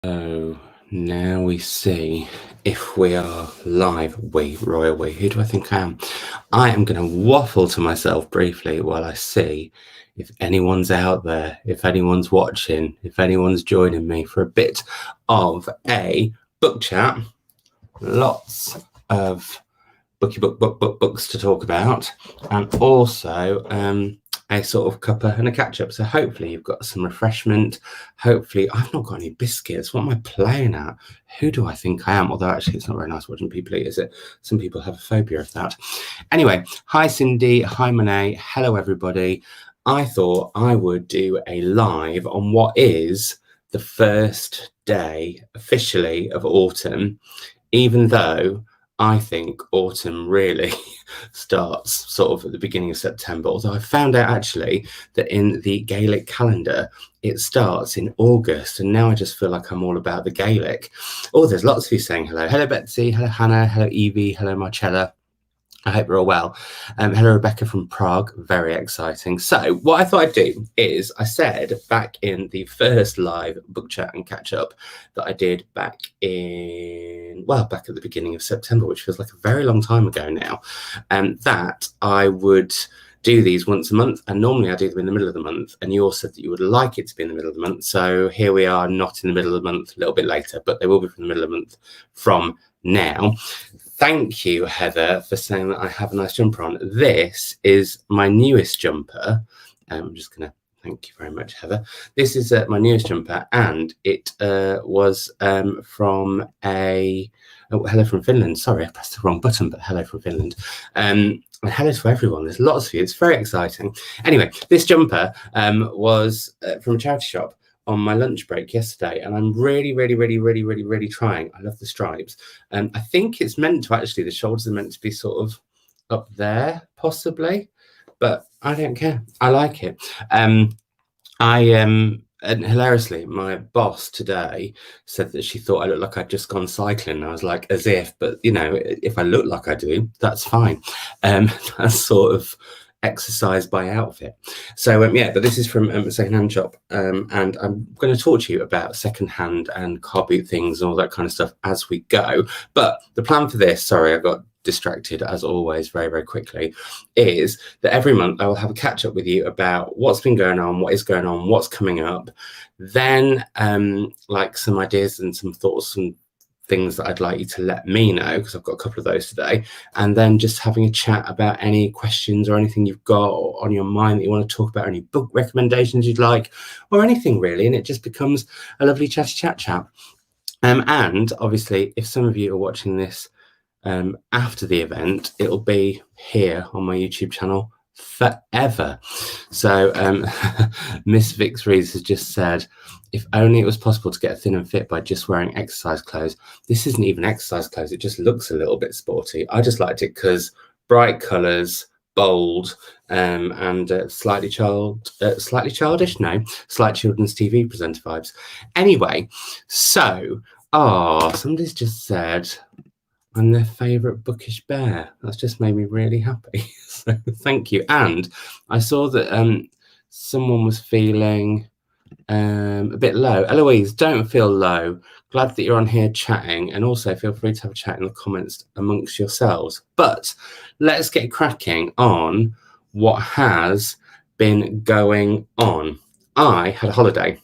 So now we see if we are live. Royal we. Who do I think I am? I am going to waffle to myself briefly while I see if anyone's out there, if anyone's watching, if anyone's joining me for a bit of a book chat. Lots of books to talk about, and also a sort of cuppa and a catch up. So hopefully you've got some refreshment. Hopefully I've not got any biscuits. What am I playing at? Who do I think I am? Although actually it's not very nice watching people eat, is it? Some people have a phobia of that. Anyway, hi Cindy, hi Monet, hello everybody. I thought I would do a live on what is the first day officially of autumn, even though I think autumn really starts sort of at the beginning of September, although I found out actually that in the Gaelic calendar, it starts in August, and now I just feel like I'm all about the Gaelic. Oh, there's lots of you saying hello. Hello, Betsy. Hello, Hannah. Hello, Evie. Hello, Marcella. I hope you're all well. Hello, Rebecca from Prague. Very exciting. So what I thought I'd do is I said back in the first live book chat and catch up that I did back at the beginning of September, which feels like a very long time ago now, that I would do these once a month, and normally I do them in the middle of the month, and you all said that you would like it to be in the middle of the month. So here we are, not in the middle of the month, a little bit later, but they will be from the middle of the month from now. Thank you, Heather, for saying that I have a nice jumper on. This is my newest jumper. I'm just going to thank you very much, Heather. This is my newest jumper, and it was from hello from Finland. Sorry, I pressed the wrong button, but hello from Finland. And hello to everyone. There's lots of you. It's very exciting. Anyway, this jumper was from a charity shop on my lunch break yesterday, and I'm really trying. I love the stripes. I think it's meant to actually, the shoulders are meant to be sort of up there, possibly, but I don't care. I like it. And hilariously, my boss today said that she thought I looked like I'd just gone cycling. And I was like, as if, but you know, if I look like I do, that's fine. That's sort of exercise by outfit. So yeah, but this is from a secondhand shop, and I'm going to talk to you about secondhand and car boot things and all that kind of stuff as we go. But the plan for this, sorry, I got distracted as always very quickly, is that every month I will have a catch up with you about what's been going on, what is going on, what's coming up, then like some ideas and some thoughts and things that I'd like you to let me know, because I've got a couple of those today, and then just having a chat about any questions or anything you've got on your mind that you want to talk about, any book recommendations you'd like, or anything really, and it just becomes a lovely chat. And obviously, if some of you are watching this after the event, it'll be here on my YouTube channel forever. So Miss Vix Rees has just said, if only it was possible to get thin and fit by just wearing exercise clothes. This isn't even exercise clothes, it just looks a little bit sporty. I just liked it because bright colours, bold, and slightly childish, slight children's TV presenter vibes. Anyway, so somebody's just said I'm their favourite bookish bear. That's just made me really happy. So thank you. And I saw that someone was feeling a bit low. Eloise, don't feel low. Glad that you're on here chatting, and also feel free to have a chat in the comments amongst yourselves. But let's get cracking on what has been going on. I had a holiday.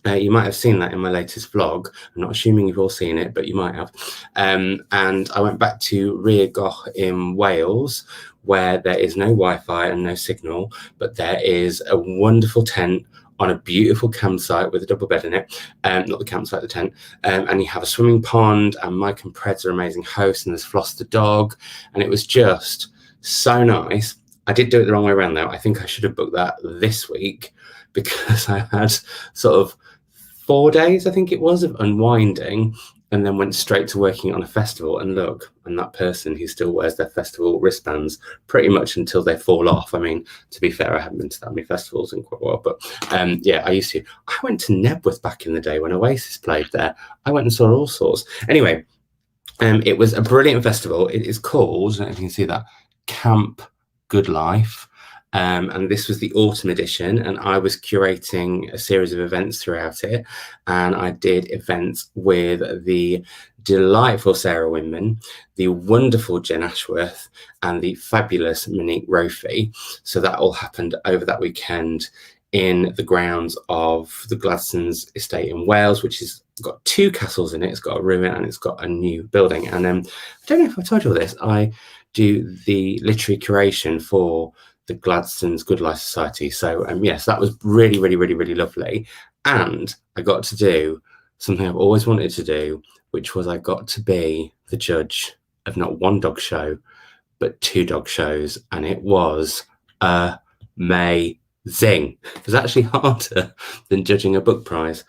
You might have seen that in my latest vlog. I'm not assuming you've all seen it, but you might have. And I went back to Rheagoch in Wales, where there is no Wi-Fi and no signal, but there is a wonderful tent on a beautiful campsite with a double bed in it. Not the campsite, the tent. And you have a swimming pond, and Mike and Preds are amazing hosts, and there's Floss the dog. And it was just so nice. I did do it the wrong way around, though. I think I should have booked that this week, because I had sort of 4 days, I think it was, of unwinding, and then went straight to working on a festival. And look, I'm that person who still wears their festival wristbands pretty much until they fall off. I mean, to be fair, I haven't been to that many festivals in quite a while, but yeah, I used to. I went to Nebworth back in the day when Oasis played there. I went and saw all sorts. Anyway, it was a brilliant festival. It is called, I don't know if you can see that, Camp Good Life. and this was the autumn edition, and I was curating a series of events throughout it, and I did events with the delightful Sarah Winman, the wonderful Jen Ashworth, and the fabulous Monique Rofi. So that all happened over that weekend in the grounds of the Gladstone's estate in Wales, which has got 2 castles in it. It's got a ruin and it's got a new building. And I don't know if I told you all this, I do the literary curation for the Gladstone's Good Life Society. So yes, that was really, really, really, really lovely. And I got to do something I've always wanted to do, which was I got to be the judge of not 1 dog show, but 2 dog shows. And it was amazing. It was actually harder than judging a book prize,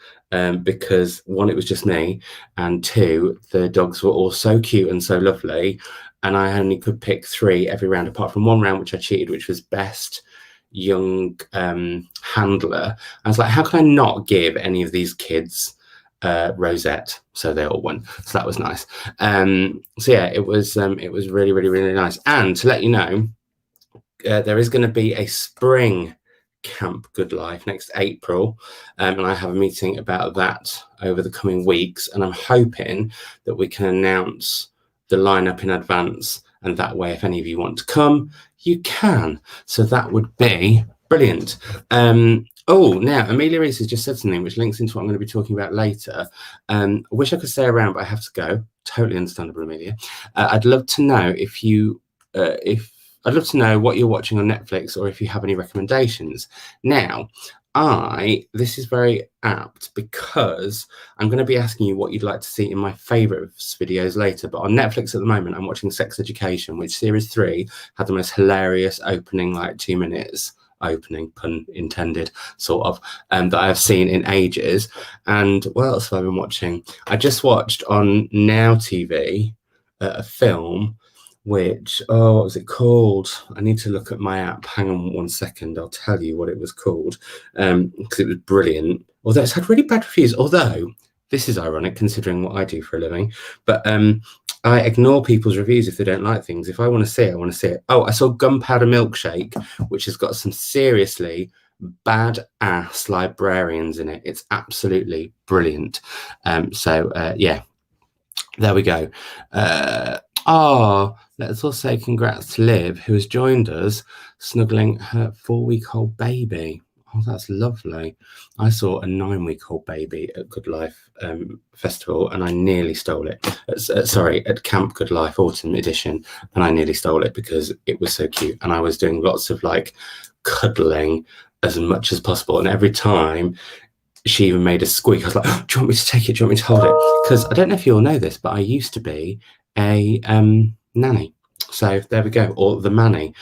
because 1, it was just me, and 2, the dogs were all so cute and so lovely, and I only could pick 3 every round, apart from 1 round which I cheated, which was best young handler. I was like, how can I not give any of these kids rosette? So they all won, so that was nice. So yeah, it was really, really, really nice. And to let you know, there is going to be a spring Camp Good Life next April, and I have a meeting about that over the coming weeks, and I'm hoping that we can announce the lineup in advance, and that way if any of you want to come, you can. So that would be brilliant. Now Amelia Reese has just said something which links into what I'm going to be talking about later. I wish I could stay around, but I have to go. Totally understandable, Amelia. I'd love to know I'd love to know what you're watching on Netflix, or if you have any recommendations. Now, this is very apt, because I'm going to be asking you what you'd like to see in my favourites videos later. But on Netflix at the moment, I'm watching Sex Education, which series 3 had the most hilarious opening, like 2 minutes, opening, pun intended, sort of, that I've seen in ages. And what else have I been watching? I just watched on Now TV a film which, what was it called? I need to look at my app. Hang on 1 second. I'll tell you what it was called, because it was brilliant. Although it's had really bad reviews. Although this is ironic considering what I do for a living. But I ignore people's reviews if they don't like things. If I want to see it, I want to see it. Oh, I saw Gunpowder Milkshake, which has got some seriously bad-ass librarians in it. It's absolutely brilliant. Yeah, there we go. Let's also say congrats to Liv, who has joined us, snuggling her 4-week-old baby. Oh, that's lovely. I saw a 9-week-old baby at Good Life Festival, and I nearly stole it. At Camp Good Life Autumn Edition, and I nearly stole it because it was so cute. And I was doing lots of like cuddling as much as possible. And every time she even made a squeak, I was like, oh, do you want me to take it? Do you want me to hold it? Because I don't know if you all know this, but I used to be a nanny. So there we go, or the manny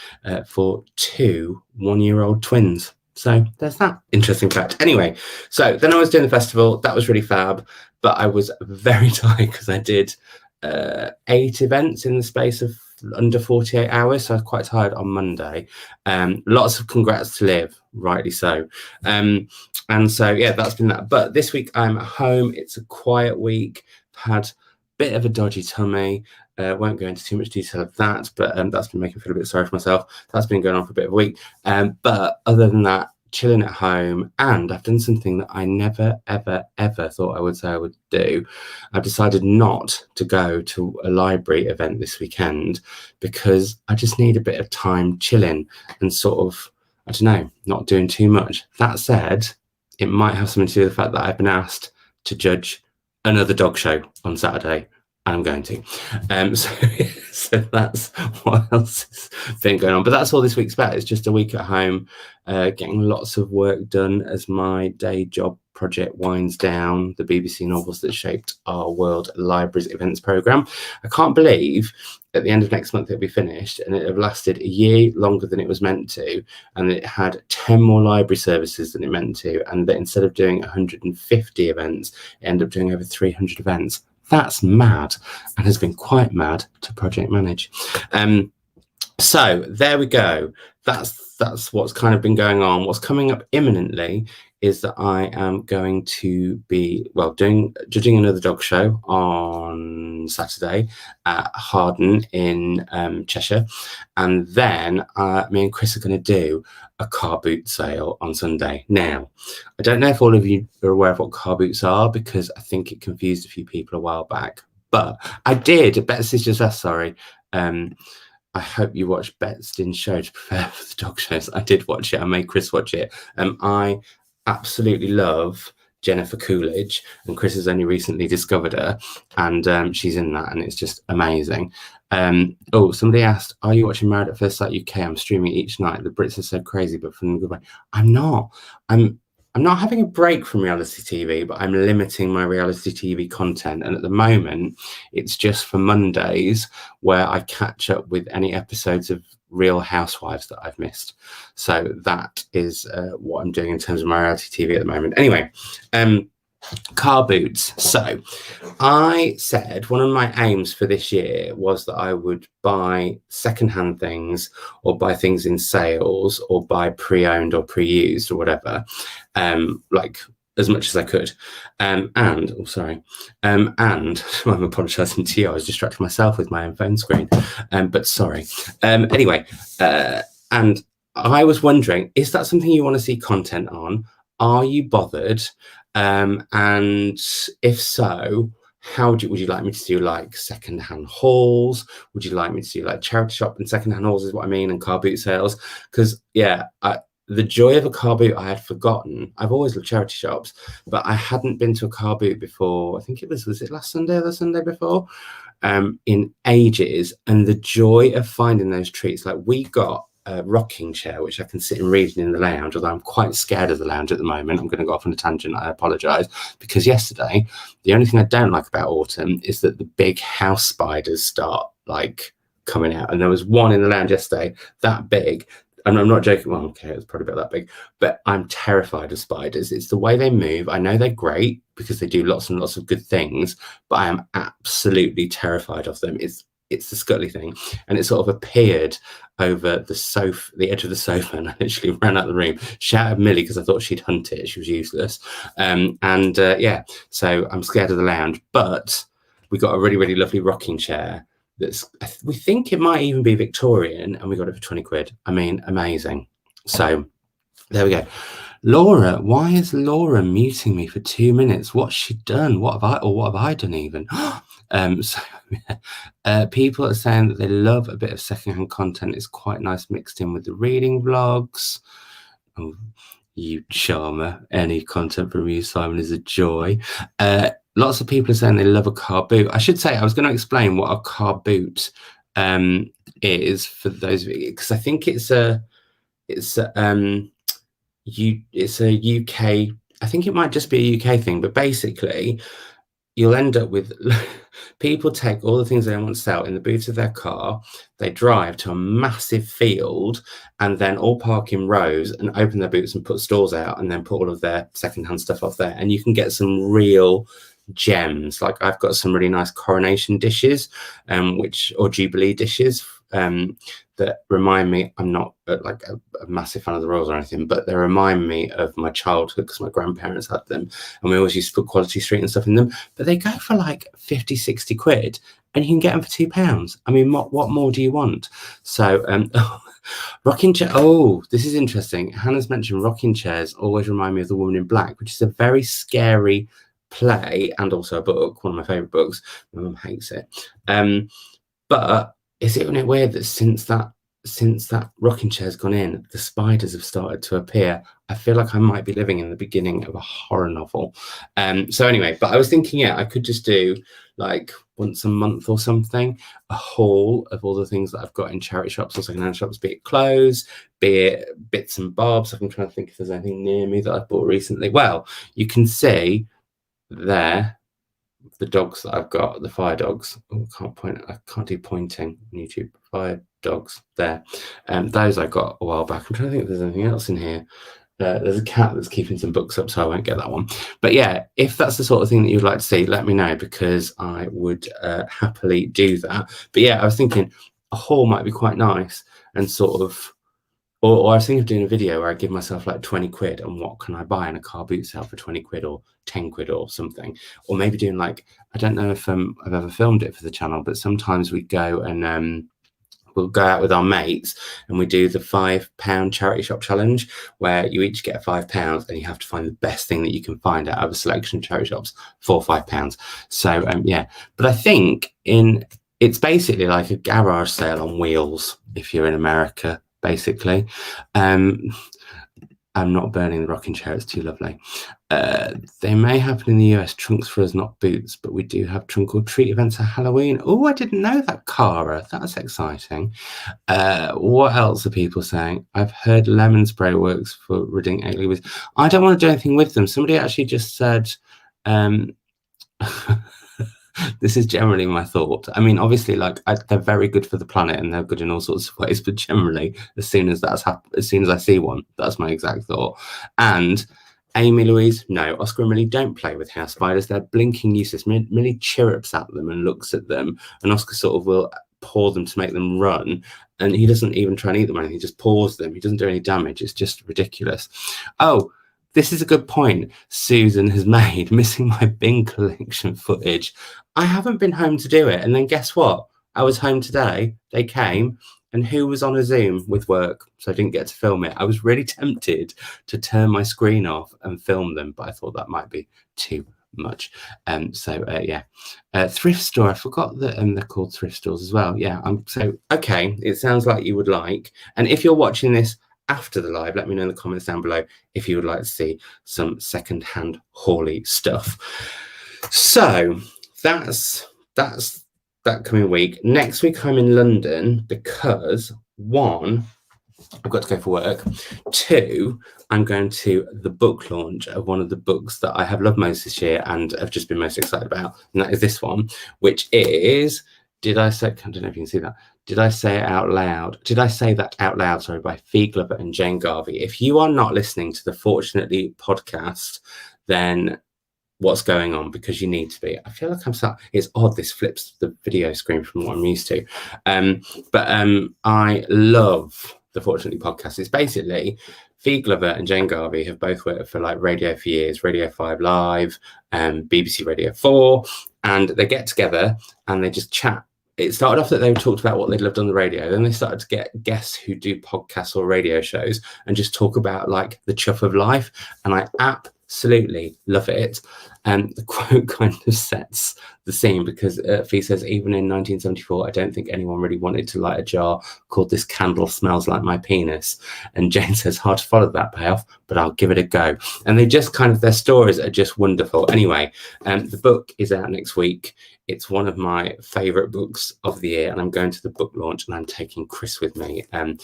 for 2 1-year-old twins. So there's that interesting fact. Anyway, so then I was doing the festival. That was really fab, but I was very tired because I did 8 events in the space of under 48 hours. So I was quite tired on Monday. Lots of congrats to Liv, rightly so. And so, yeah, that's been that. But this week I'm at home. It's a quiet week. I've had bit of a dodgy tummy. Won't go into too much detail of that, but that's been making me feel a bit sorry for myself. That's been going on for a bit of a week. But other than that, chilling at home, and I've done something that I never, ever, ever thought I would say I would do. I've decided not to go to a library event this weekend because I just need a bit of time chilling and sort of, I don't know, not doing too much. That said, it might have something to do with the fact that I've been asked to judge another dog show on Saturday, and I'm going to. So that's what else has been going on. But that's all this week's about. It's just a week at home, getting lots of work done as my day job project winds down, the BBC novels that shaped our World Libraries Events programme. I can't believe at the end of next month it'll be finished, and it'll have lasted a year longer than it was meant to, and it had 10 more library services than it meant to, and that instead of doing 150 events, it ended up doing over 300 events. That's mad, and has been quite mad to project manage. So there we go. That's what's kind of been going on. What's coming up imminently is that I am going to be, well, judging another dog show on Saturday at Harden in Cheshire. And then me and Chris are going to do a car boot sale on Sunday. Now, I don't know if all of you are aware of what car boots are, because I think it confused a few people a while back. But I did. Bet's is just us, sorry. I hope you watched Bet's show to prepare for the dog shows. I did watch it. I made Chris watch it. I absolutely love Jennifer Coolidge, and Chris has only recently discovered her, and she's in that, and it's just amazing. Somebody asked, are you watching Married at First Sight UK? I'm streaming each night. The Brits are so crazy, but from the good way. I'm not. I'm not having a break from reality TV, but I'm limiting my reality TV content. And at the moment, it's just for Mondays where I catch up with any episodes of Real Housewives that I've missed. So that is what I'm doing in terms of my reality TV at the moment. Anyway, car boots. So I said one of my aims for this year was that I would buy secondhand things, or buy things in sales, or buy pre-owned or pre-used or whatever, like as much as I could. And I'm apologizing to you, I was distracting myself with my own phone screen, but sorry. Anyway, and I was wondering, is that something you want to see content on? Are you bothered? And if so, would you like me to do like secondhand hauls? Would you like me to do like charity shop and secondhand hauls is what I mean, and car boot sales? Because the joy of a car boot I had forgotten. I've always loved charity shops, but I hadn't been to a car boot before. I think was it last Sunday or the Sunday before? In ages. And the joy of finding those treats. Like, we got a rocking chair which I can sit and read in the lounge, although I'm quite scared of the lounge at the moment. I'm going to go off on a tangent, I apologize, because yesterday the only thing I don't like about autumn is that the big house spiders start like coming out, and there was one in the lounge yesterday that big, and I'm not joking. Well, okay, it was probably about that big, but I'm terrified of spiders. It's the way they move. I know they're great because they do lots and lots of good things, but I am absolutely terrified of them. It's the scuttly thing, and it sort of appeared over the edge of the sofa, and I literally ran out of the room, shouted Millie because I thought she'd hunt it. She was useless. So I'm scared of the lounge, but we got a really, really lovely rocking chair we think it might even be Victorian, and we got it for 20 quid. I mean, amazing. So there we go. Laura, why is Laura muting me for 2 minutes? What's she done? What have I done even? People are saying that they love a bit of secondhand content. It's quite nice mixed in with the reading vlogs. Oh, you charmer. Any content from you, Simon, is a joy. Lots of people are saying they love a car boot. I should say, I was going to explain what a car boot is for those of you, because I think it's a UK, I think it might just be a UK thing, but basically you'll end up with people take all the things they want to sell in the boot of their car, they drive to a massive field, and then all park in rows and open their boots and put stores out, and then put all of their secondhand stuff off there. And you can get some real gems. Like, I've got some really nice coronation dishes, or jubilee dishes, that remind me, I'm not like a massive fan of the royals or anything, but they remind me of my childhood because my grandparents had them, and we always used to put Quality Street and stuff in them. But they go for like 50, 60 quid, and you can get them for £2. I mean, what more do you want? So rocking chair. Oh, this is interesting. Hannah's mentioned rocking chairs always remind me of The Woman in Black, which is a very scary play and also a book, one of my favorite books. My mum hates it. But isn't it weird that since that rocking chair's gone in, the spiders have started to appear? I feel like I might be living in the beginning of a horror novel. So anyway, but I was thinking, I could just do like once a month or something, a haul of all the things that I've got in charity shops or secondhand shops, be it clothes, be it bits and bobs. I'm trying to think if there's anything near me that I've bought recently. Well, you can see there the dogs that I've got, the fire dogs. Oh, I can't do pointing on YouTube. Fire dogs there. Those I got a while back. I'm trying to think if there's anything else in here. There's a cat that's keeping some books up, so I won't get that one. But yeah, if that's the sort of thing that you'd like to see, let me know, because I would happily do that. But yeah, I was thinking a haul might be quite nice, and sort of Or I was thinking of doing a video where I give myself like 20 quid and what can I buy in a car boot sale for 20 quid or 10 quid or something. Or maybe doing like, I don't know if I've ever filmed it for the channel, but sometimes we go and we'll go out with our mates and we do the £5 charity shop challenge where you each get £5 and you have to find the best thing that you can find out of a selection of charity shops for £5. So yeah, but I think it's basically like a garage sale on wheels if you're in America, basically. I'm not burning the rocking chair, it's too lovely. They may happen in the US, trunks for us, not boots, but we do have trunk or treat events at Halloween. Oh, I didn't know that, Cara. That's exciting. What else are people saying? I've heard lemon spray works for ridding acne with. I don't want to do anything with them. Somebody actually just said, um, this is generally my thought. I mean, obviously, like they're very good for the planet and they're good in all sorts of ways. But generally, as soon as as soon as I see one, that's my exact thought. And Amy Louise, no, Oscar and Millie don't play with house spiders. They're blinking useless. Millie chirrups at them and looks at them, and Oscar sort of will paw them to make them run. And he doesn't even try and eat them or anything. He just paws them. He doesn't do any damage. It's just ridiculous. Oh, this is a good point Susan has made, missing my bin collection footage. I haven't been home to do it. And then guess what? I was home today. They came, and who was on a Zoom with work? So I didn't get to film it. I was really tempted to turn my screen off and film them, but I thought that might be too much. Yeah. Thrift store. I forgot that they're called thrift stores as well. Yeah. So, okay. It sounds like you would like. And if you're watching this after the live, let me know in the comments down below if you would like to see some second-hand Hawley stuff. So that's that coming week. Next week I'm in London because one, I've got to go for work. Two, I'm going to the book launch of one of the books that I have loved most this year and have just been most excited about, and that is this one, which is, I don't know if you can see that. Did I say it out loud? Did I say that out loud? Sorry, by Fee Glover and Jane Garvey. If you are not listening to the Fortunately podcast, then what's going on? Because you need to be. I feel like it's odd. This flips the video screen from what I'm used to. I love the Fortunately podcast. It's basically Fee Glover and Jane Garvey have both worked for like radio for years, Radio 5 Live, BBC Radio 4, and they get together and they just chat. It started off that they talked about what they'd loved on the radio. Then they started to get guests who do podcasts or radio shows and just talk about like the chuff of life. And I absolutely love it. And the quote kind of sets the scene because Fee says, even in 1974, I don't think anyone really wanted to light a jar called This Candle Smells Like My Penis. And Jane says, hard to follow that payoff, but I'll give it a go. And they just kind of, their stories are just wonderful. Anyway, the book is out next week. It's one of my favourite books of the year, and I'm going to the book launch and I'm taking Chris with me. And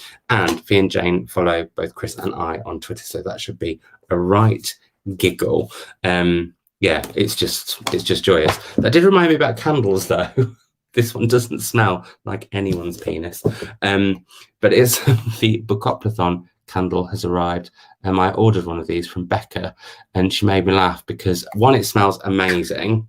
Fee and Jane follow both Chris and I on Twitter, so that should be a right giggle. Yeah, it's just joyous. That did remind me about candles though. This one doesn't smell like anyone's penis. But it's the Bookoplathon candle has arrived. I ordered one of these from Becca and she made me laugh because one, it smells amazing.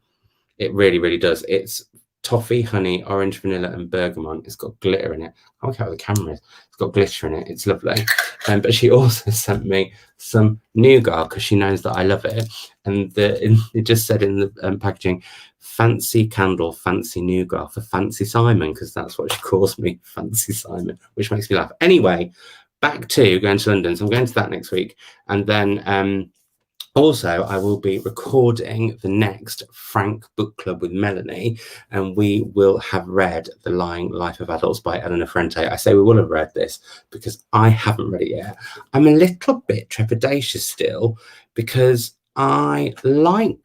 It really, really does. It's toffee, honey, orange, vanilla, and bergamot. It's got glitter in it. I look how the camera is. It's got glitter in it. It's lovely. But she also sent me some nougat because she knows that I love it. And it just said in the packaging, fancy candle, fancy nougat for Fancy Simon, because that's what she calls me, Fancy Simon, which makes me laugh. Anyway, back to going to London. So I'm going to that next week. And then also, I will be recording the next Frank Book Club with Melanie, and we will have read The Lying Life of Adults by Eleanor Ferrante. I say we will have read this because I haven't read it yet. I'm a little bit trepidatious still because I've only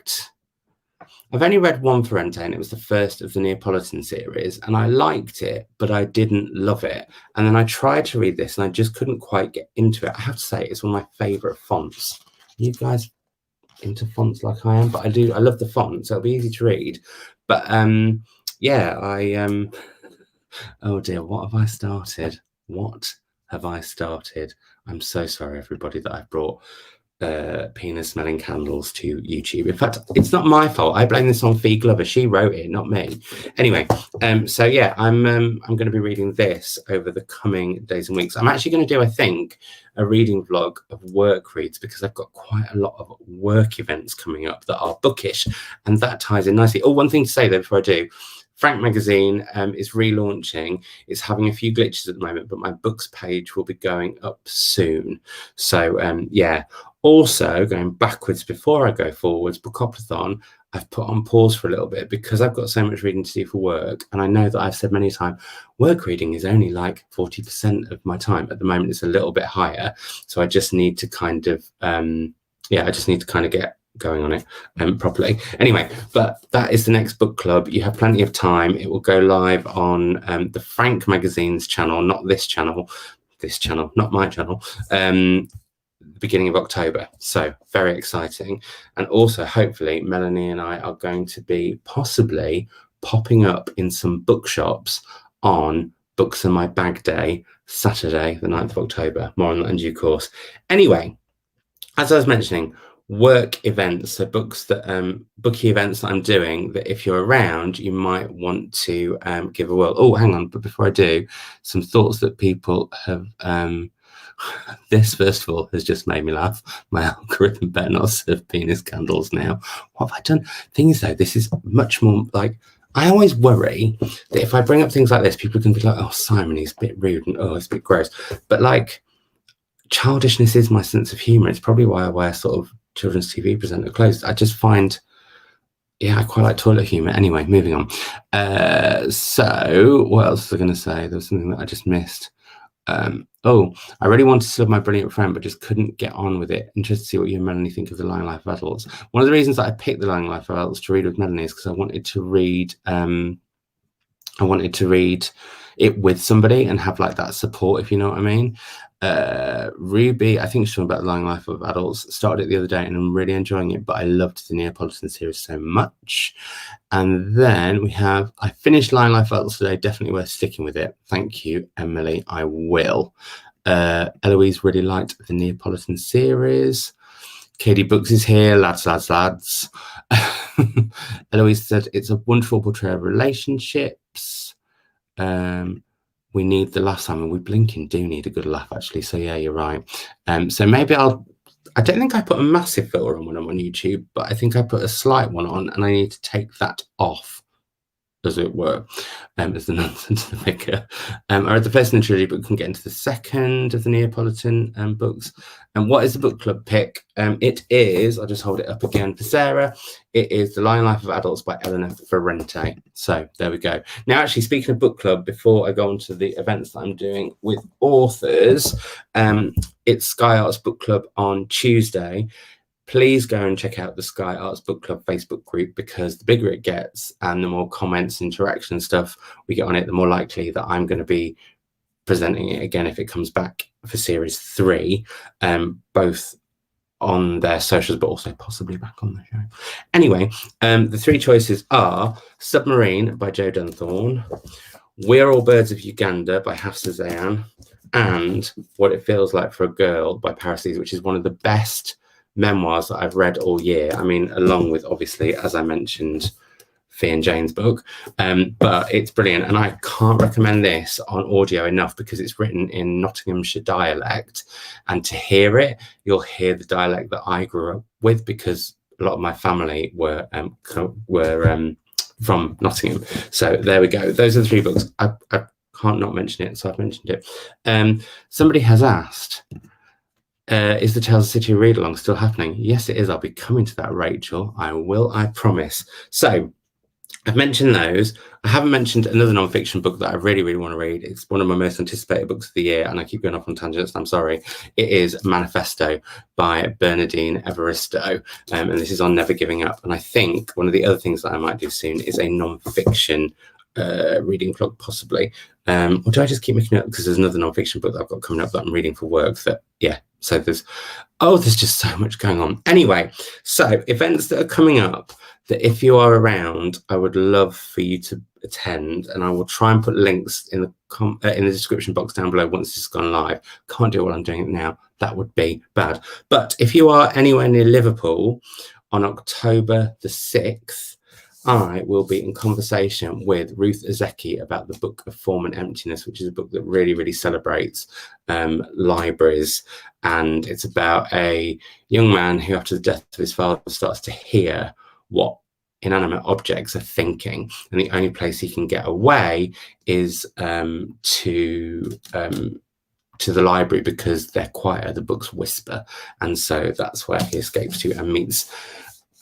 read one Ferrante, and it was the first of the Neapolitan series, and I liked it, but I didn't love it. And then I tried to read this, and I just couldn't quite get into it. I have to say, it's one of my favourite fonts. You guys into fonts like I am, but I love the font, so it'll be easy to read. But yeah, oh dear, what have I started? I'm so sorry, everybody, that I've brought penis smelling candles to YouTube. In fact, it's not my fault. I blame this on Fee Glover. She wrote it, not me. Anyway, so yeah, I'm going to be reading this over the coming days and weeks. I'm actually going to do, I think, a reading vlog of work reads, because I've got quite a lot of work events coming up that are bookish, and that ties in nicely. Oh, one thing to say though before I do. Frank magazine is relaunching. It's having a few glitches at the moment, but my books page will be going up soon. So yeah. Also, going backwards before I go forwards, Bookopathon, I've put on pause for a little bit because I've got so much reading to do for work. And I know that I've said many times, work reading is only like 40% of my time. At the moment, it's a little bit higher. So I just need to kind of, get going on it properly. Anyway, but that is the next book club. You have plenty of time. It will go live on the Frank magazine's channel, not this channel, not my channel, the beginning of October. So very exciting. And also, hopefully, Melanie and I are going to be possibly popping up in some bookshops on Books in My Bag Day, Saturday, the 9th of October. More on that in due course. Anyway, as I was mentioning, work events, so bookie events that I'm doing, that if you're around, you might want to give a whirl. Oh, hang on, but before I do, some thoughts that people have. This, first of all, has just made me laugh. My algorithm better not serve penis candles now. What have I done? Thing is, though, this is much more like, I always worry that if I bring up things like this, people can be like, oh, Simon, he's a bit rude and oh, it's a bit gross. But like, childishness is my sense of humor. It's probably why I wear sort of children's TV presenter clothes. I just find, yeah, I quite like toilet humor. Anyway, moving on. So what else was I going to say? There was something that I just missed. Oh, I really wanted to love My Brilliant Friend, but just couldn't get on with it. Interested to see what you and Melanie think of The Lying Life of Adults. One of the reasons that I picked The Lying Life of Adults to read with Melanie is because I wanted to read it with somebody and have like that support, if you know what I mean. Ruby, I think she's talking about The Lying Life of Adults, started it the other day and I'm really enjoying it, but I loved the Neapolitan series so much. And then we have, I finished Lying Life of Adults today, definitely worth sticking with it. Thank you, Emily, I will. Eloise really liked the Neapolitan series. Katie Books is here, lads. Eloise said it's a wonderful portrayal of relationships. We need the laugh, Simon. We blinking do need a good laugh, actually. So yeah, you're right. So maybe I don't think I put a massive filter on when I'm on YouTube, but I think I put a slight one on, and I need to take that off, as it were, as the nonsense of the vicar. I read the first in the trilogy, but can get into the second of the Neapolitan books. And what is the book club pick? It is, I'll just hold it up again for Sarah. It is The Lying Life of Adults by Eleanor Ferrante. So there we go. Now, actually, speaking of book club, before I go on to the events that I'm doing with authors, it's Sky Arts Book Club on Tuesday. Please go and check out the Sky Arts Book Club Facebook group, because the bigger it gets and the more comments, interaction and stuff we get on it, the more likely that I'm going to be presenting it again if it comes back for series 3, both on their socials, but also possibly back on the show. Anyway, the 3 choices are Submarine by Joe Dunthorne, We're All Birds of Uganda by Hafsa Zayan, and What It Feels Like for a Girl by Parasite, which is one of the best memoirs that I've read all year. I mean, along with, obviously, as I mentioned, Fee and Jane's book, but it's brilliant, and I can't recommend this on audio enough because it's written in Nottinghamshire dialect, and to hear it, you'll hear the dialect that I grew up with, because a lot of my family were from Nottingham. So there we go. Those are the 3 books. I can't not mention it, so I've mentioned it. Somebody has asked, is the Tales of City read along still happening? Yes, it is. I'll be coming to that, Rachel. I will, I promise. So I've mentioned those. I haven't mentioned another non-fiction book that I really, really want to read. It's one of my most anticipated books of the year, and I keep going off on tangents, I'm sorry. It is Manifesto by Bernardine Evaristo, and this is on Never Giving Up. And I think one of the other things that I might do soon is a non-fiction reading vlog, possibly. Or do I just keep making it up because there's another non-fiction book that I've got coming up that I'm reading for work that, yeah, so there's just so much going on. Anyway, so events that are coming up that if you are around, I would love for you to attend, and I will try and put links in the description box down below once it's gone live. Can't do it while I'm doing it now. that would be bad. But if you are anywhere near Liverpool on October the 6th, I will be in conversation with Ruth Ozeki about the Book of Form and Emptiness, which is a book that really, really celebrates libraries. And it's about a young man who, after the death of his father, starts to hear what inanimate objects are thinking. And the only place he can get away is to the library, because they're quieter, the books whisper. And so that's where he escapes to and meets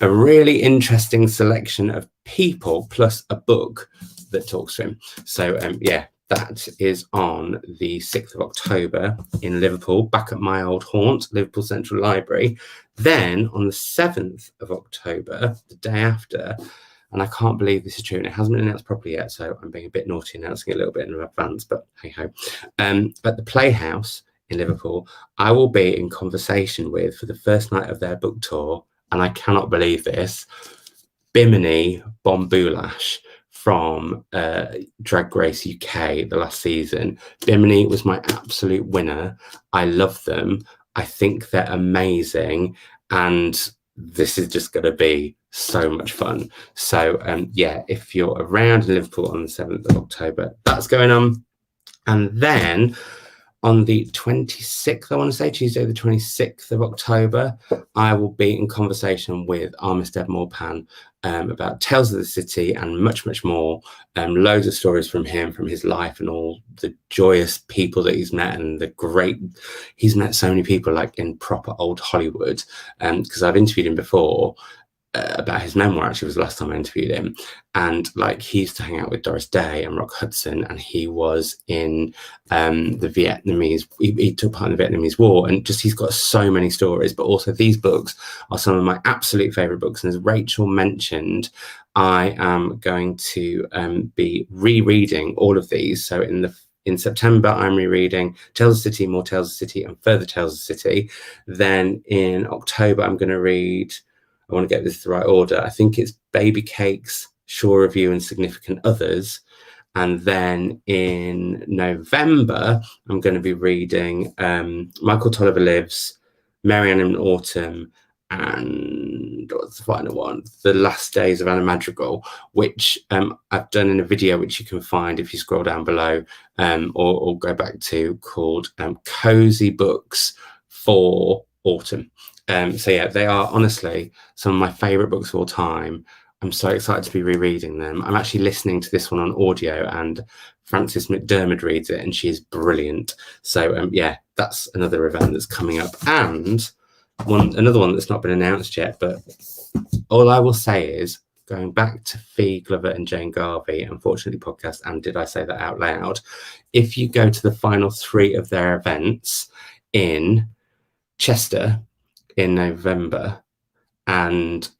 a really interesting selection of people, plus a book that talks to him. So yeah, that is on the 6th of October in Liverpool, back at my old haunt, Liverpool Central Library. Then on the 7th of October, the day after, and I can't believe this is true, and it hasn't been announced properly yet, so I'm being a bit naughty announcing it a little bit in advance, but hey ho. At the Playhouse in Liverpool, I will be in conversation with, for the first night of their book tour, and I cannot believe this, Bimini Bombulash from Drag Race UK the last season. Bimini was my absolute winner. I love them. I think they're amazing, and this is just going to be so much fun. So yeah, if you're around in Liverpool on the 7th of October, that's going on. And then on the 26th, I want to say Tuesday, the 26th of October, I will be in conversation with Armistead Morpan about Tales of the City and much, much more. Loads of stories from him, from his life, and all the joyous people that he's met, and he's met so many people like in proper old Hollywood. Because I've interviewed him before, about his memoir, actually, was the last time I interviewed him. And like, he used to hang out with Doris Day and Rock Hudson, and he was in the Vietnamese, he took part in the Vietnamese War, and just, he's got so many stories. But also these books are some of my absolute favorite books. And as Rachel mentioned, I am going to be rereading all of these. So in September, I'm rereading Tales of the City, More Tales of the City, and Further Tales of the City. Then in October, I'm going to read, I want to get this the right order, I think it's Baby Cakes, Shore of You, and Significant Others. And then in November, I'm going to be reading Michael Tolliver Lives, Marianne in Autumn, and what's the final one? The Last Days of Anna Madrigal, which I've done in a video, which you can find if you scroll down below, or go back to, called Cozy Books for Autumn. So yeah, they are honestly some of my favorite books of all time. I'm so excited to be rereading them. I'm actually listening to this one on audio, and Frances McDermott reads it, and she's brilliant. So yeah, that's another event that's coming up. And another one that's not been announced yet, but all I will say is, going back to Fee Glover and Jane Garvey, Unfortunately podcast, and Did I Say That Out Loud? If you go to the final 3 of their events in Chester in November, and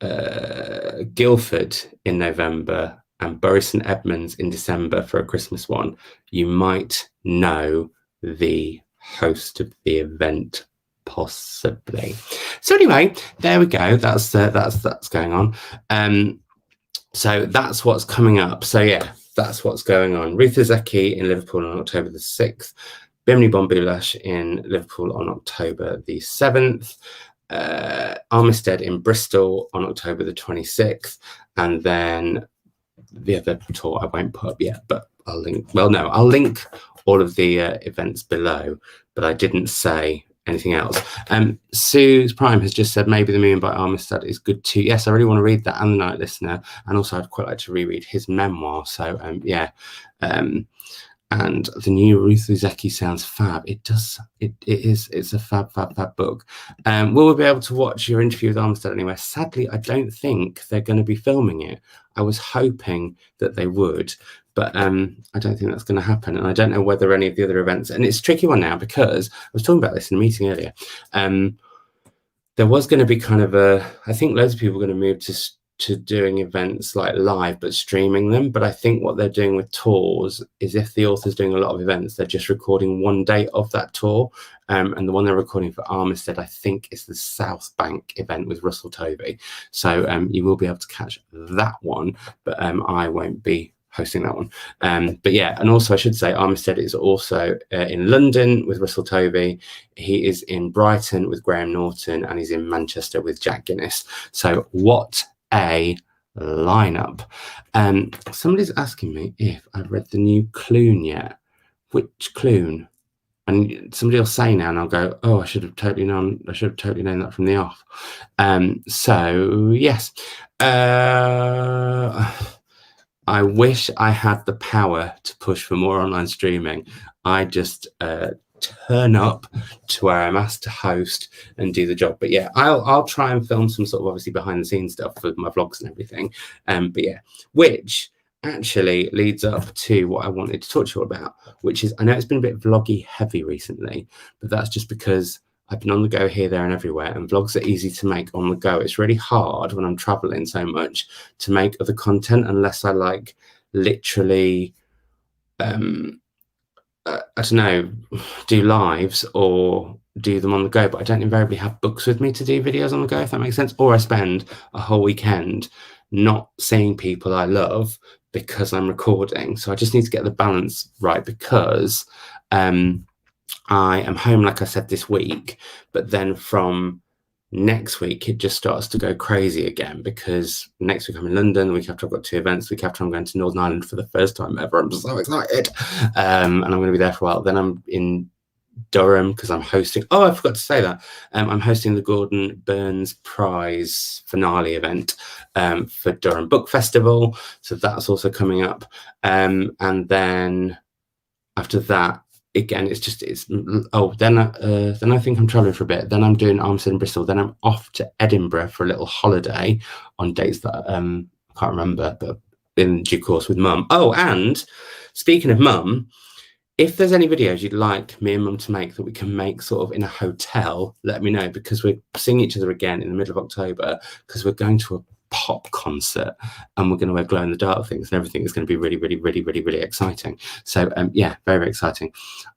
Guildford in November, and Bury St Edmunds in December for a Christmas one, you might know the host of the event, possibly. So anyway, there we go. That's going on. So that's what's coming up. So yeah, that's what's going on. Ruth Ozeki in Liverpool on October the 6th. Bimini Bombulash in Liverpool on October the 7th. Armistead in Bristol on October the 26th, and then the other tour I won't put up yet, but I'll link. Well, no, I'll link all of the events below, but I didn't say anything else. Sue's Prime has just said maybe The Moon by Armistead is good too. Yes, I really want to read that, and The Night Listener, and also I'd quite like to reread his memoir. So yeah. And the new Ruth Ozeki sounds fab. It does. It is. It's a fab book. Will we be able to watch your interview with Armistead anywhere? Sadly, I don't think they're going to be filming it. I was hoping that they would, but I don't think that's going to happen. And I don't know whether any of the other events. And it's a tricky one now, because I was talking about this in a meeting earlier. There was going to be kind of I think loads of people are going to move to doing events like live but streaming them. But I think what they're doing with tours is, if the author's doing a lot of events, they're just recording one day of that tour. And the one they're recording for Armistead, I think, is the South Bank event with Russell Tovey. So you will be able to catch that one, but I won't be hosting that one. But yeah, and also I should say Armistead is also in London with Russell Tovey. He is in Brighton with Graham Norton, and he's in Manchester with Jack Guinness. So what a lineup. Somebody's asking me if I've read the new Clune yet. Which Clune? And somebody will say now, and I'll go, oh, I should have totally known that from the off. So yes, I wish I had the power to push for more online streaming. I just turn up to where I'm asked to host and do the job. But yeah, I'll try and film some sort of obviously behind the scenes stuff for my vlogs and everything. But yeah, which actually leads up to what I wanted to talk to you about, which is, I know it's been a bit vloggy heavy recently, but that's just because I've been on the go here, there, and everywhere, and vlogs are easy to make on the go. It's really hard when I'm traveling so much to make other content unless I like literally, I don't know, do lives or do them on the go. But I don't invariably have books with me to do videos on the go, if that makes sense. Or I spend a whole weekend not seeing people I love because I'm recording. So I just need to get the balance right, because I am home, like I said, this week, but then from next week it just starts to go crazy again, because next week I'm in London, the week after I've got 2 events, the week after I'm going to Northern Ireland for the first time ever. I'm so excited. And I'm going to be there for a while. Then I'm in Durham because I'm hosting, I forgot to say that, I'm hosting the Gordon Burns Prize finale event for Durham Book Festival, so that's also coming up. And then after that, again, then I think I'm traveling for a bit, then I'm doing Armstead and Bristol, then I'm off to Edinburgh for a little holiday on dates that I can't remember, but in due course with Mum. And speaking of Mum, if there's any videos you'd like me and Mum to make that we can make sort of in a hotel, let me know, because we're seeing each other again in the middle of October, because we're going to a pop concert and we're going to wear glow in the dark things and everything is going to be really, really, really, really, really exciting. So yeah, very, very exciting.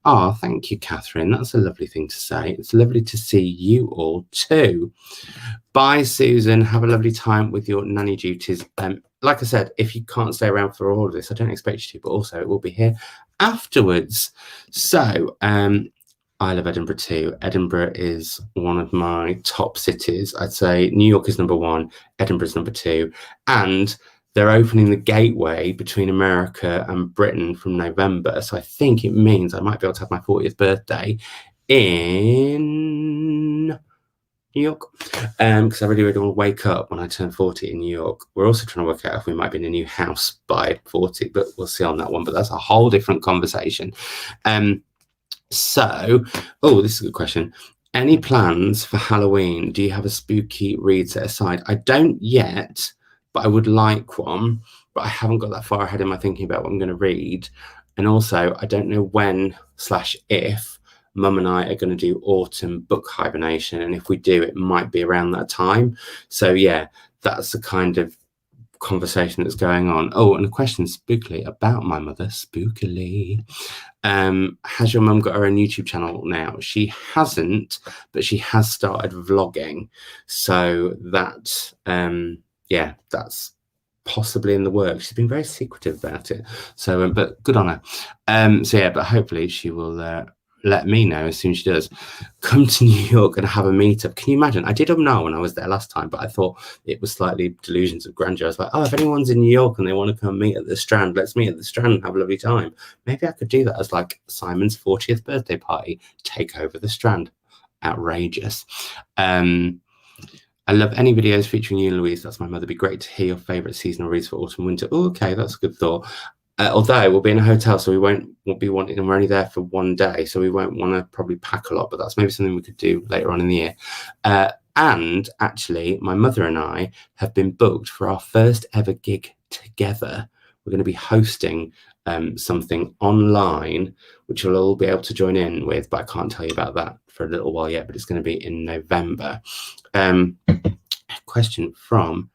Thank you, Catherine. That's a lovely thing to say. It's lovely to see you all too. Bye, Susan. Have a lovely time with your nanny duties. Like I said, if you can't stay around for all of this, I don't expect you to, but also it will be here afterwards. So I love Edinburgh too. Edinburgh is one of my top cities. I'd say New York is number 1, Edinburgh's number 2, and they're opening the gateway between America and Britain from November. So I think it means I might be able to have my 40th birthday in New York, because I really, really want to wake up when I turn 40 in New York. We're also trying to work out if we might be in a new house by 40, but we'll see on that one. But that's a whole different conversation. So, this is a good question. Any plans for Halloween? Do you have a spooky read set aside? I don't yet, but I would like one, but I haven't got that far ahead in my thinking about what I'm going to read. And also, I don't know when/if Mum and I are going to do autumn book hibernation. And if we do, it might be around that time. So yeah, that's the kind of conversation that's going on. And a question spookily about my mother, spookily. Has your mum got her own YouTube channel now? She hasn't, but she has started vlogging. So that, yeah, that's possibly in the works. She's been very secretive about it. So, but good on her. So yeah, but hopefully she will let me know as soon as she does. Come to New York and have a meetup. Can you imagine? I did know when I was there last time, but I thought it was slightly delusions of grandeur. I was like, if anyone's in New York and they want to come meet at the Strand, let's meet at the Strand and have a lovely time. Maybe I could do that as like Simon's 40th birthday party, take over the Strand. Outrageous. I love any videos featuring you and Louise. That's my mother. It'd be great to hear your favourite seasonal reads for autumn, winter. Okay, that's a good thought. Although we'll be in a hotel, so we won't be wanting, and we're only there for 1 day, so we won't want to probably pack a lot, but that's maybe something we could do later on in the year. And actually, my mother and I have been booked for our first ever gig together. We're going to be hosting something online, which we'll all be able to join in with, but I can't tell you about that for a little while yet, but it's going to be in November. Question from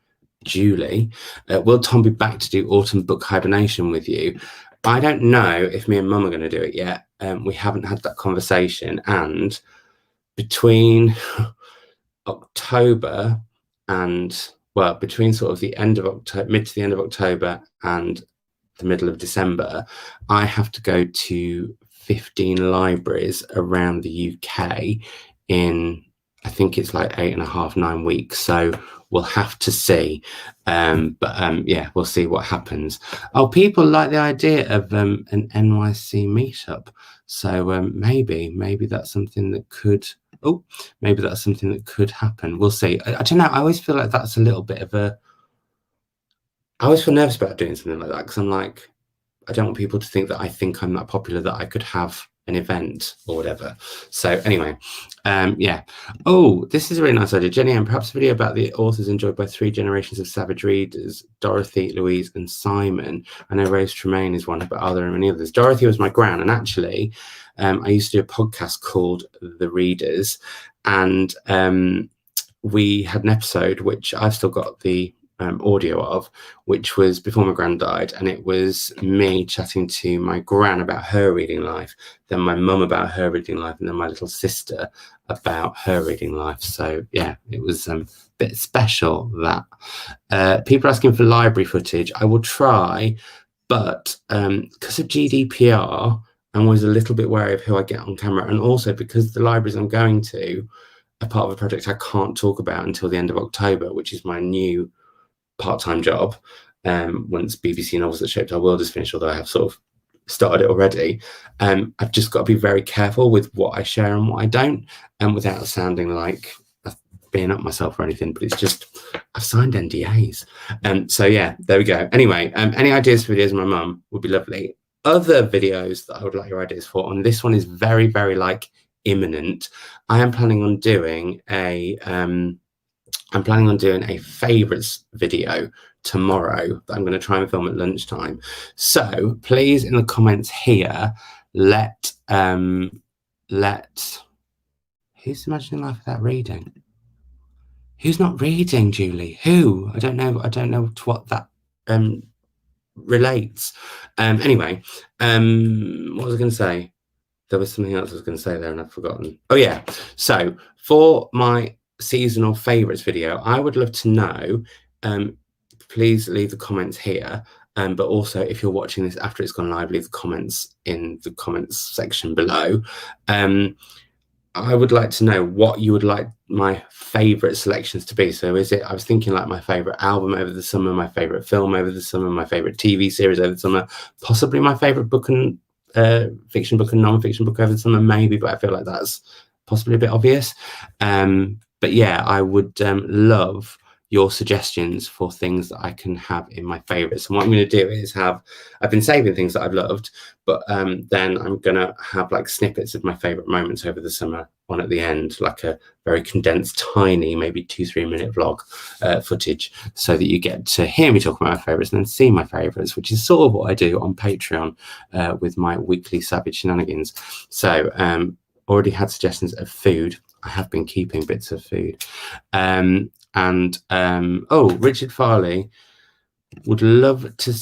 Julie. Will Tom be back to do autumn book hibernation with you? I don't know if me and Mum are going to do it yet. We haven't had that conversation, and between October and between sort of the end of October, mid to the end of October and the middle of December, I have to go to 15 libraries around the UK in, I think it's like 8.5, 9 weeks. So we'll have to see. Yeah, we'll see what happens. Oh, people like the idea of an NYC meetup. So maybe that's something that could. Oh, maybe that's something that could happen. We'll see. I don't know. I always feel like that's a little bit of a. I always feel nervous about doing something like that because I'm like, I don't want people to think that I think I'm that popular that I could have an event or whatever. So anyway, yeah. Oh, this is a really nice idea. Jenny, and perhaps a video about the authors enjoyed by 3 generations of Savage readers, Dorothy, Louise, and Simon. I know Rose Tremaine is one, but are there any others? Dorothy was my gran, and actually, I used to do a podcast called The Readers, and we had an episode, which I've still got the audio of, which was before my gran died, and it was me chatting to my gran about her reading life, then my mum about her reading life, and then my little sister about her reading life. So yeah, it was a bit special. That people are asking for library footage. I will try, but because of GDPR, I'm always a little bit wary of who I get on camera, and also because the libraries I'm going to are part of a project I can't talk about until the end of October, which is my new part-time job, once BBC Novels That Shaped Our World is finished, although I have sort of started it already. I've just got to be very careful with what I share and what I don't, and without sounding like being up myself or anything, but it's just I've signed NDAs. So yeah, there we go. Anyway, any ideas for videos of my mum would be lovely. Other videos that I would like your ideas for, and this one is very, very like imminent. I am planning on doing a favourites video tomorrow that I'm going to try and film at lunchtime. So please, in the comments here, let who's imagining life without reading? Who's not reading, Julie? Who? I don't know to what that relates. Anyway, what was I going to say? There was something else I was going to say there and I've forgotten. Oh yeah. So for my seasonal favorites video, I would love to know, please leave the comments here, but also if you're watching this after it's gone live, leave the comments in the comments section below. I would like to know what you would like my favorite selections to be. So is it, I was thinking like my favorite album over the summer, my favorite film over the summer, my favorite TV series over the summer, possibly my favorite book and fiction book and non-fiction book over the summer, maybe, but I feel like that's possibly a bit obvious. But yeah, I would love your suggestions for things that I can have in my favorites. And what I'm going to do is I've been saving things that I've loved, but then I'm going to have like snippets of my favorite moments over the summer on at the end, like a very condensed, tiny, maybe 2-3 minute vlog footage, so that you get to hear me talk about my favorites and then see my favorites, which is sort of what I do on Patreon with my weekly Savage Shenanigans. So already had suggestions of food. I have been keeping bits of food. Richard Farley would love to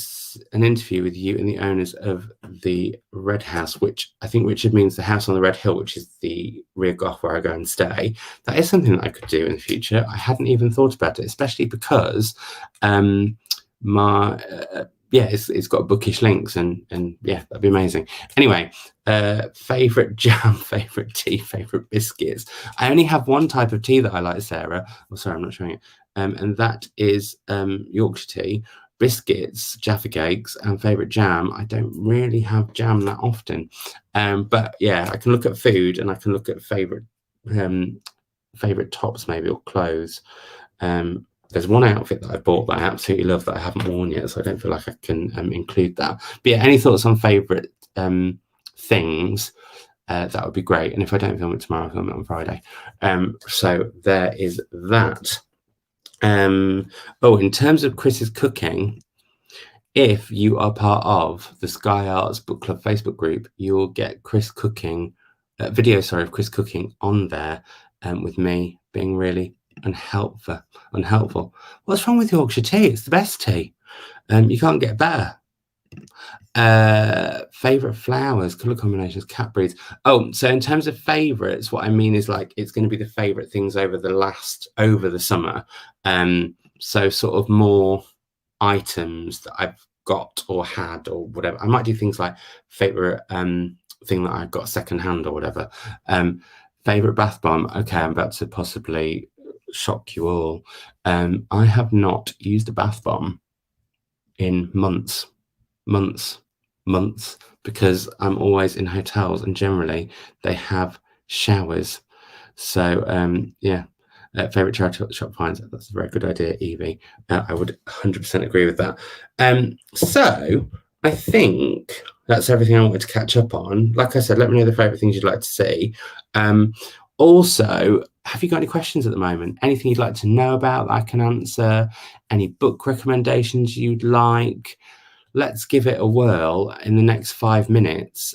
an interview with you and the owners of the Red House, which I think Richard means the house on the Red Hill, which is the rear goth where I go and stay. That is something that I could do in the future. I hadn't even thought about it, especially because it's got bookish links and yeah, that'd be amazing. Anyway, favorite jam, favorite tea, favorite biscuits. I only have one type of tea that I like, Sarah. Oh, sorry, I'm not showing it. And that is Yorkshire tea. Biscuits, Jaffa cakes, and favorite jam. I don't really have jam that often, but yeah, I can look at food and I can look at favorite tops maybe, or clothes. There's one outfit that I bought that I absolutely love that I haven't worn yet, so I don't feel like I can include that. But yeah, any thoughts on favorite things? That would be great. And if I don't film it tomorrow, I'll film it on Friday. So there is that. In terms of Chris's cooking, if you are part of the Sky Arts Book Club Facebook group, you will get Chris cooking videos of Chris cooking on there, with me being really unhelpful. What's wrong with Yorkshire tea? It's the best tea. You can't get better. Favorite flowers, color combinations, cat breeds. So in terms of favorites, what I mean is like it's going to be the favorite things over the summer. So sort of more items that I've got or had or whatever. I might do things like favorite thing that I got secondhand or whatever. Favorite bath bomb. Okay, I'm about to possibly shock you all. I have not used a bath bomb in months, because I'm always in hotels and generally they have showers. So yeah, favorite charity shop finds. That's a very good idea, Evie. I would 100% agree with that. So I think that's everything I wanted to catch up on. Like I said, let me know the favorite things you'd like to see. Also, have you got any questions at the moment? Anything you'd like to know about that I can answer? Any book recommendations you'd like? Let's give it a whirl in the next 5 minutes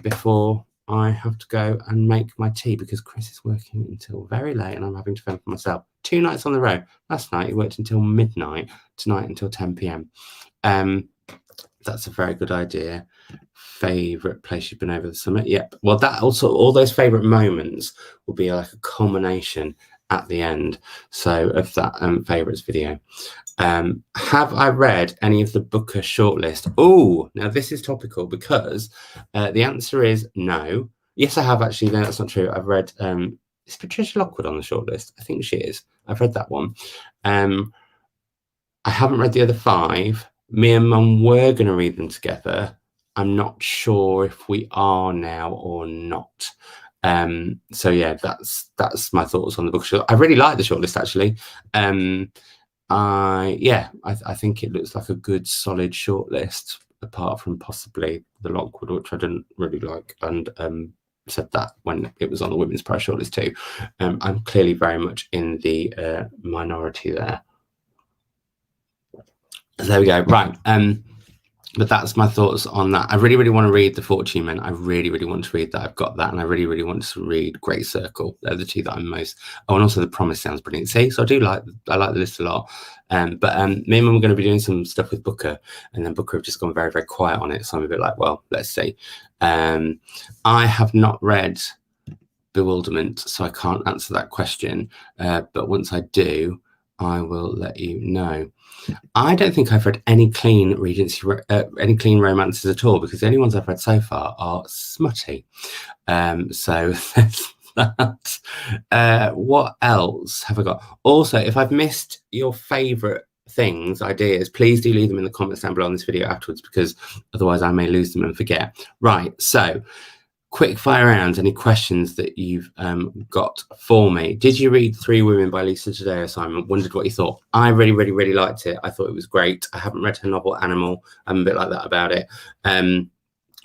before I have to go and make my tea, because Chris is working until very late and I'm having to fend for myself. 2 nights on the road. Last night he worked until midnight, tonight until 10 p.m. That's a very good idea. Favorite place you've been over the summer? Yep. Well, that also, all those favorite moments will be like a culmination at the end. So of that favorites video. Have I read any of the Booker shortlist? Oh, now this is topical because the answer is no. Yes, I have actually. No, that's not true. I've read. Is Patricia Lockwood on the shortlist? I think she is. I've read that one. I haven't read the other 5. Me and Mum were going to read them together. I'm not sure if we are now or not. So yeah, that's my thoughts on the book short. I really like the shortlist actually. I think it looks like a good solid shortlist, apart from possibly the Lockwood, which I didn't really like, and said that when it was on the Women's Prize shortlist too. I'm clearly very much in the minority there. So there we go. Right. But that's my thoughts on that. I really, really want to read The Fortune Men. I really, really want to read that. I've got that. And I really, really want to read Great Circle. They're the 2 that I'm most... Oh, and also The Promise sounds brilliant. See, so I like the list a lot. But me and Mum are going to be doing some stuff with Booker. And then Booker have just gone very, very quiet on it. So I'm a bit like, well, let's see. I have not read Bewilderment, so I can't answer that question. But once I do, I will let you know. I don't think I've read any clean Regency, any clean romances at all, because the only ones I've read so far are smutty. So that's that. What else have I got? Also, if I've missed your favourite things, ideas, please do leave them in the comments down below on this video afterwards, because otherwise I may lose them and forget. Right, so quick fire rounds. Any questions that you've got for me? Did you read 3 Women by Lisa Taddeo, Simon? Wondered what you thought. I really, really, really liked it. I thought it was great. I haven't read her novel Animal. I'm a bit like that about it.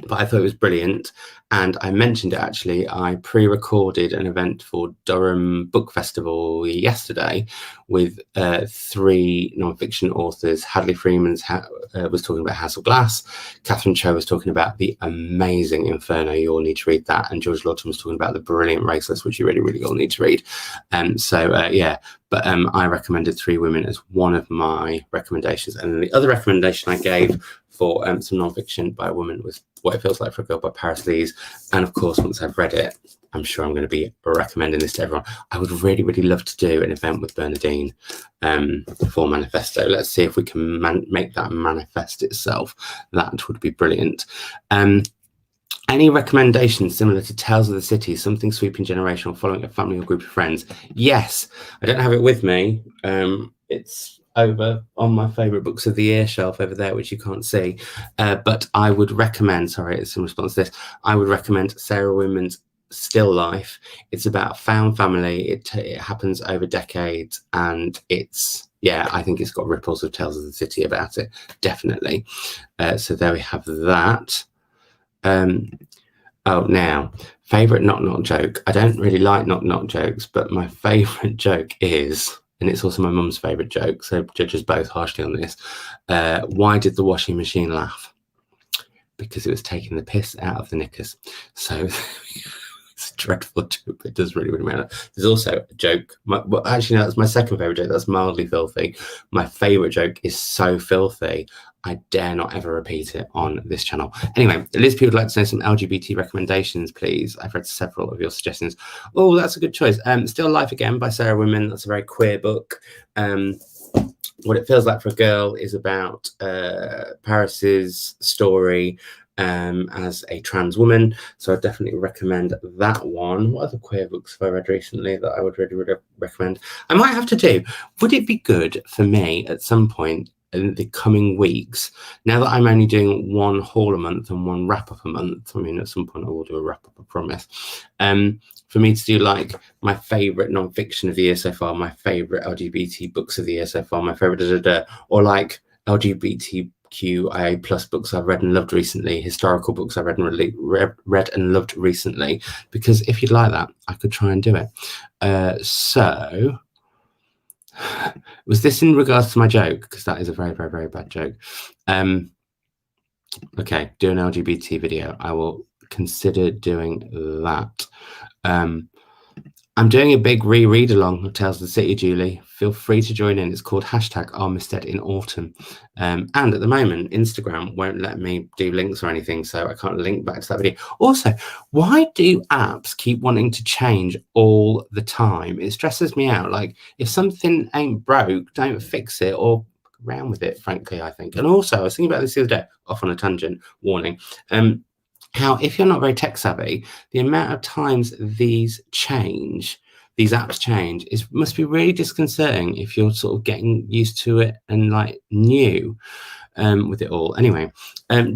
But I thought it was brilliant. And I mentioned it actually. I pre-recorded an event for Durham Book Festival yesterday with 3 non-fiction authors. Hadley Freeman was talking about House of Glass. Catherine Cho was talking about the amazing Inferno. You all need to read that. And George Lawton was talking about The Brilliant Raceless, which you really, really all need to read. Yeah. But I recommended 3 Women as one of my recommendations. And then the other recommendation I gave for some non-fiction by a woman was What It Feels Like for a Girl by Paris Lees. And of course, once I've read it, I'm sure I'm going to be recommending this to everyone. I would really, really love to do an event with Bernadine for Manifesto. Let's see if we can make that manifest itself. That would be brilliant. Any recommendations similar to Tales of the City, something sweeping generational, following a family or group of friends? Yes, I don't have it with me. It's over on my favourite books of the year shelf over there, which you can't see. But I would recommend, sorry, it's in response to this, I would recommend Sarah Winman's Still Life. It's about found family. It happens over decades, and it's, yeah, I think it's got ripples of Tales of the City about it, definitely. So there we have that. Oh, now, favourite knock-knock joke. I don't really like knock-knock jokes, but my favourite joke is, and it's also my mum's favourite joke, so judge us both harshly on this. Why did the washing machine laugh? Because it was taking the piss out of the knickers. So it's a dreadful joke, but it does really, really matter. There's also a joke. Well, actually, no, that's my second favourite joke. That's mildly filthy. My favourite joke is so filthy, I dare not ever repeat it on this channel. Anyway, Liz, people would like to know some LGBT recommendations, please. I've read several of your suggestions. Oh, that's a good choice. Still Life Again by Sarah Winman. That's a very queer book. What It Feels Like for a Girl is about Paris's story as a trans woman. So I definitely recommend that one. What other queer books have I read recently that I would really recommend? I might have to do. Would it be good for me at some point in the coming weeks, now that I'm only doing one haul a month and one wrap up a month? I mean, at some point I will do a wrap up, I promise. For me to do like my favorite non-fiction of the year so far, my favorite LGBT books of the year so far, my favorite or like LGBTQIA plus books I've read and loved recently, historical books I've read and loved recently. Because if you'd like that, I could try and do it. So was this in regards to my joke? Because that is a very, very, very bad joke. Okay, do an LGBT video. I will consider doing that. I'm doing a big reread along of Tales of the City, Julie. Feel free to join in. It's called #Armistead in Autumn. And at the moment, Instagram won't let me do links or anything, so I can't link back to that video. Also, why do apps keep wanting to change all the time? It stresses me out. Like, if something ain't broke, don't fix it or around with it, frankly, I think. And also, I was thinking about this the other day, off on a tangent, warning. How if you're not very tech savvy, the amount of times these apps change, must be really disconcerting if you're sort of getting used to it and like new with it all. Anyway,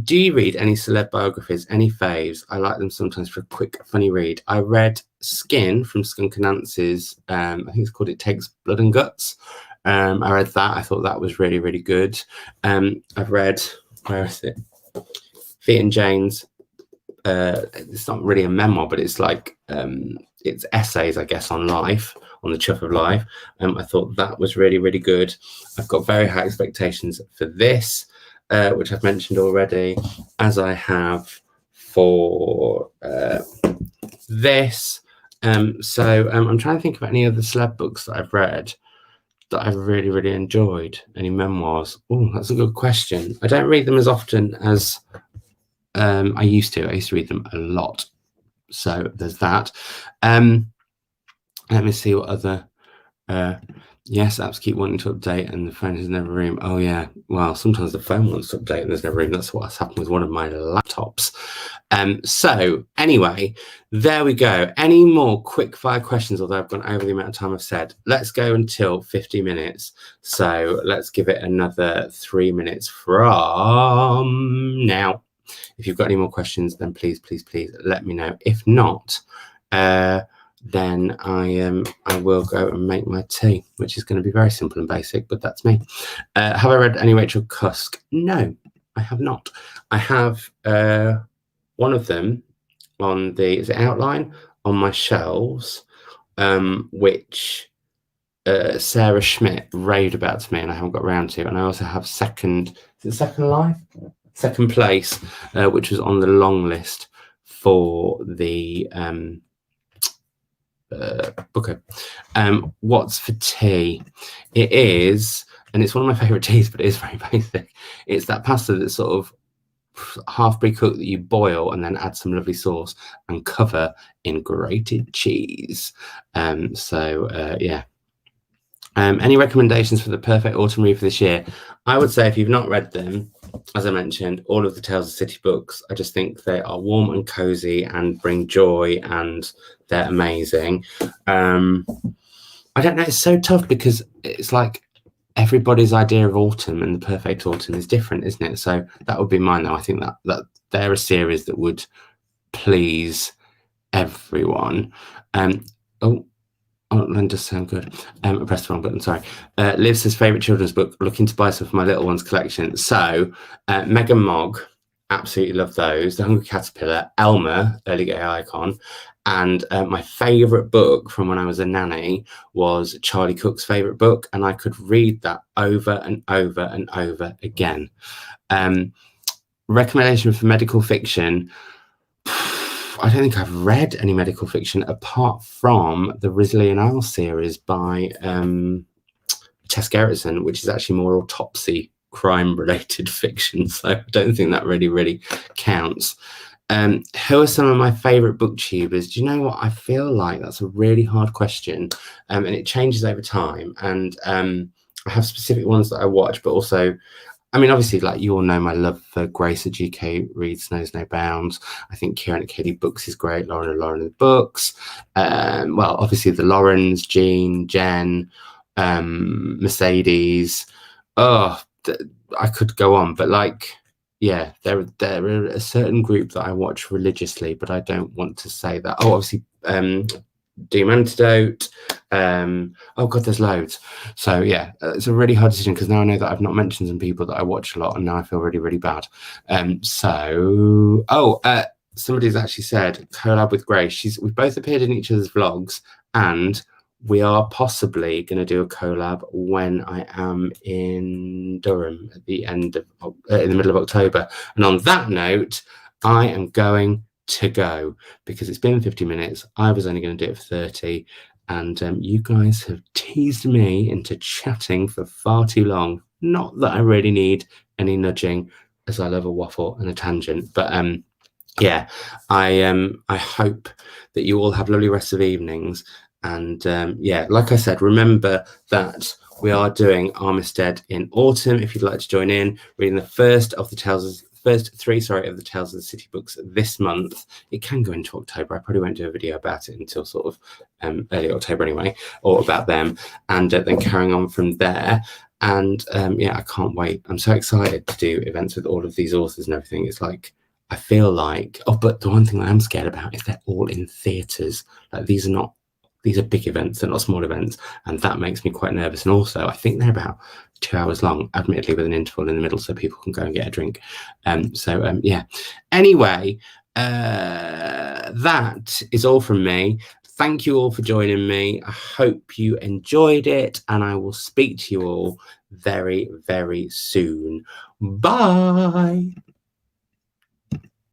do you read any celeb biographies, any faves? I like them sometimes for a quick, funny read. I read Skin from Skunk Anance's, I think it's called It Takes Blood and Guts. I read that. I thought that was really, really good. I've read, where is it? Feet and Jane's. It's not really a memoir, but it's like it's essays, I guess, on life, on the chuff of life. I thought that was really, really good. I've got very high expectations for this, which I've mentioned already, as I have for this. So I'm trying to think of any other celeb books that I've read that I've really, really enjoyed. Any memoirs? Oh, that's a good question. I don't read them as often as I used to read them a lot. So there's that. Let me see what other yes, apps keep wanting to update and the phone has never room. Oh yeah, well, sometimes the phone wants to update and there's no room. That's what's happened with one of my laptops. So anyway, there we go. Any more quick fire questions? Although I've gone over the amount of time I've said. Let's go until 50 minutes. So let's give it another 3 minutes from now. If you've got any more questions, then please let me know. If not, then I will go and make my tea, which is going to be very simple and basic, but that's me. Have I read any Rachel Cusk? No, I have not. I have one of them on the, is it Outline? On my shelves, which Sarah Schmidt raved about to me and I haven't got around to. And I also have Second Life? Second Place, which was on the long list for the booker. What's for tea? It is, and it's one of my favorite teas, but it is very basic. It's that pasta that's sort of half pre-cooked that you boil and then add some lovely sauce and cover in grated cheese. Yeah. Any recommendations for the perfect autumn read for this year? I would say if you've not read them, as I mentioned, all of the Tales of the City books, I just think they are warm and cozy and bring joy and they're amazing. I don't know, it's so tough because it's like everybody's idea of autumn and the perfect autumn is different, isn't it? So that would be mine though. I think that they're a series that would please everyone. Oh, that does sound good. I pressed the wrong button, sorry. Liv says, favourite children's book, looking to buy some for my little one's collection. So, Meg and Mog, absolutely love those. The Hungry Caterpillar, Elmer, Early Gay Icon. And my favourite book from when I was a nanny was Charlie Cook's favourite book. And I could read that over and over and over again. Recommendation for medical fiction. I don't think I've read any medical fiction apart from the Risley and Isle series by Tess Gerritsen, which is actually more autopsy crime-related fiction. So I don't think that really counts. Who are some of my favourite booktubers? Do you know what? I feel like that's a really hard question, and it changes over time. And I have specific ones that I watch, but also, I mean, obviously, like you all know my love for Grace at GK Reads Knows No Bounds. I think Kieran and Katie Books is great. Lauren and Lauren Books. Well, obviously the Laurens, Jean, Jen, Mercedes. Oh, I could go on, but like, yeah, there are a certain group that I watch religiously, but I don't want to say that. Oh, obviously, Doom Antidote. Oh god, there's loads. So yeah, it's a really hard decision because now I know that I've not mentioned some people that I watch a lot, and now I feel really, really bad. Somebody's actually said collab with Grace. We've both appeared in each other's vlogs, and we are possibly going to do a collab when I am in Durham at the end of in the middle of October. And on that note, I am going to go because it's been 50 minutes. I was only going to do it for 30, and you guys have teased me into chatting for far too long. Not that I really need any nudging, as I love a waffle and a tangent, but yeah, I hope that you all have lovely rest of evenings. And yeah, like I said, remember that we are doing Armistead in autumn. If you'd like to join in, reading the first three of the Tales of the City books this month. It can go into October. I probably won't do a video about it until sort of early October anyway, or about them, and then carrying on from there. And yeah, I can't wait. I'm so excited to do events with all of these authors and everything. It's like, I feel like, but the one thing I am scared about is they're all in theatres. Like these are big events, they're not small events, and that makes me quite nervous. And also, I think they're about 2 hours long, admittedly with an interval in the middle so people can go and get a drink. Yeah. Anyway, that is all from me. Thank you all for joining me. I hope you enjoyed it, and I will speak to you all very, very soon. Bye.